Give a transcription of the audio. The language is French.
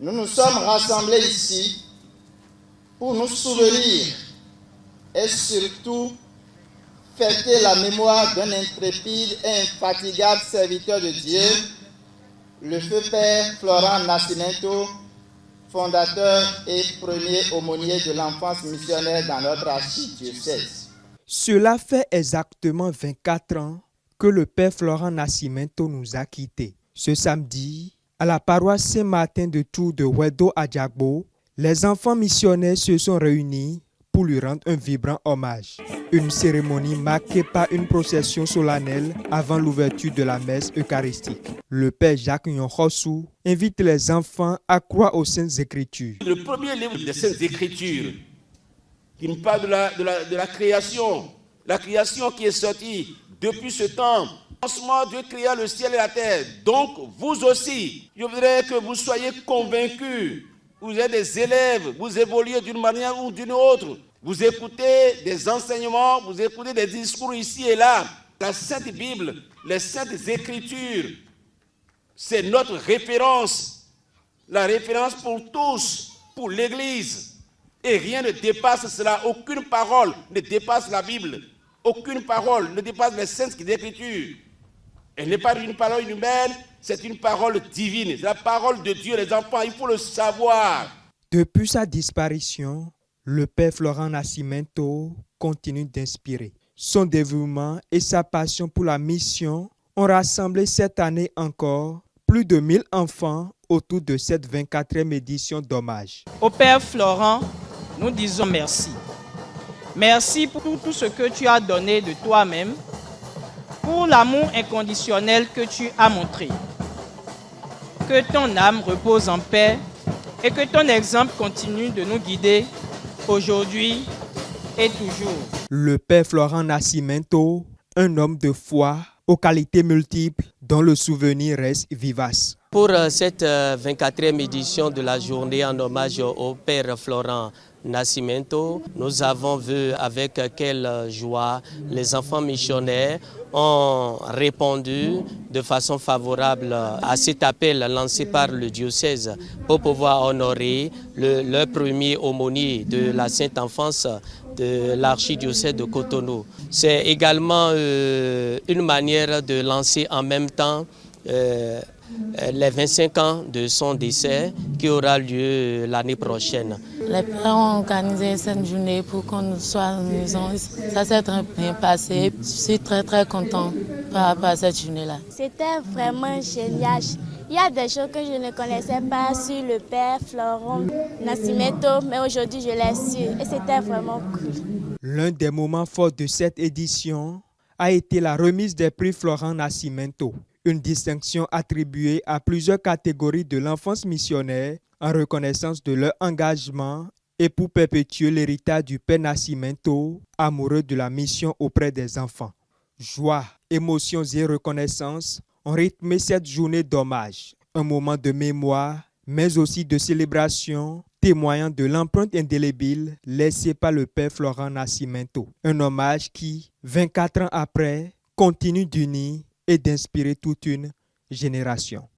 Nous nous sommes rassemblés ici pour nous souvenir et surtout fêter la mémoire d'un intrépide et infatigable serviteur de Dieu, le feu Père Florent Nascimento, fondateur et premier aumônier de l'enfance missionnaire dans notre archidiocèse. Cela fait exactement 24 ans que le Père Florent Nascimento nous a quittés. Ce samedi, à la paroisse Saint-Martin de Tours de Wedo à Diagbo, les enfants missionnaires se sont réunis pour lui rendre un vibrant hommage. Une cérémonie marquée par une procession solennelle avant l'ouverture de la messe eucharistique. Le Père Jacques Nyonhossou invite les enfants à croire aux Saintes Écritures. Le premier livre des Saintes Écritures qui nous parle de la création qui est sortie depuis ce temps. Commencement, Dieu créa le ciel et la terre. Donc, vous aussi, je voudrais que vous soyez convaincus. Vous êtes des élèves, vous évoluez d'une manière ou d'une autre. Vous écoutez des enseignements, vous écoutez des discours ici et là. La Sainte Bible, les Saintes Écritures, c'est notre référence. La référence pour tous, pour l'Église. Et rien ne dépasse cela. Aucune parole ne dépasse la Bible. Aucune parole ne dépasse les Saintes Écritures. Elle n'est pas une parole humaine, c'est une parole divine. C'est la parole de Dieu, les enfants, il faut le savoir. Depuis sa disparition, le Père Florent Nascimento continue d'inspirer. Son dévouement et sa passion pour la mission ont rassemblé cette année encore plus de 1000 enfants autour de cette 24e édition d'hommage. Au Père Florent, nous disons merci. Merci pour tout ce que tu as donné de toi-même, pour l'amour inconditionnel que tu as montré. Que ton âme repose en paix et que ton exemple continue de nous guider aujourd'hui et toujours. Le Père Florent Nascimento, un homme de foi aux qualités multiples dont le souvenir reste vivace. Pour cette 24e édition de la journée en hommage au Père Florent Nascimento, nous avons vu avec quelle joie les enfants missionnaires ont répondu de façon favorable à cet appel lancé par le diocèse pour pouvoir honorer le premier aumônier de la Sainte Enfance de l'archidiocèse de Cotonou. C'est également une manière de lancer en même temps les 25 ans de son décès qui aura lieu l'année prochaine. Les parents ont organisé cette journée pour qu'on soit à la maison. Ça s'est très bien passé. Je suis très content par rapport à cette journée-là. C'était vraiment génial. Il y a des choses que je ne connaissais pas sur le Père Florent Nascimento, mais aujourd'hui je l'ai su et c'était vraiment cool. L'un des moments forts de cette édition a été la remise des prix Florent Nascimento, une distinction attribuée à plusieurs catégories de l'enfance missionnaire en reconnaissance de leur engagement et pour perpétuer l'héritage du Père Nascimento, amoureux de la mission auprès des enfants. Joie, émotions et reconnaissance ont rythmé cette journée d'hommage, un moment de mémoire, mais aussi de célébration, témoignant de l'empreinte indélébile laissée par le Père Florent Nascimento. Un hommage qui, 24 ans après, continue d'unir et d'inspirer toute une génération.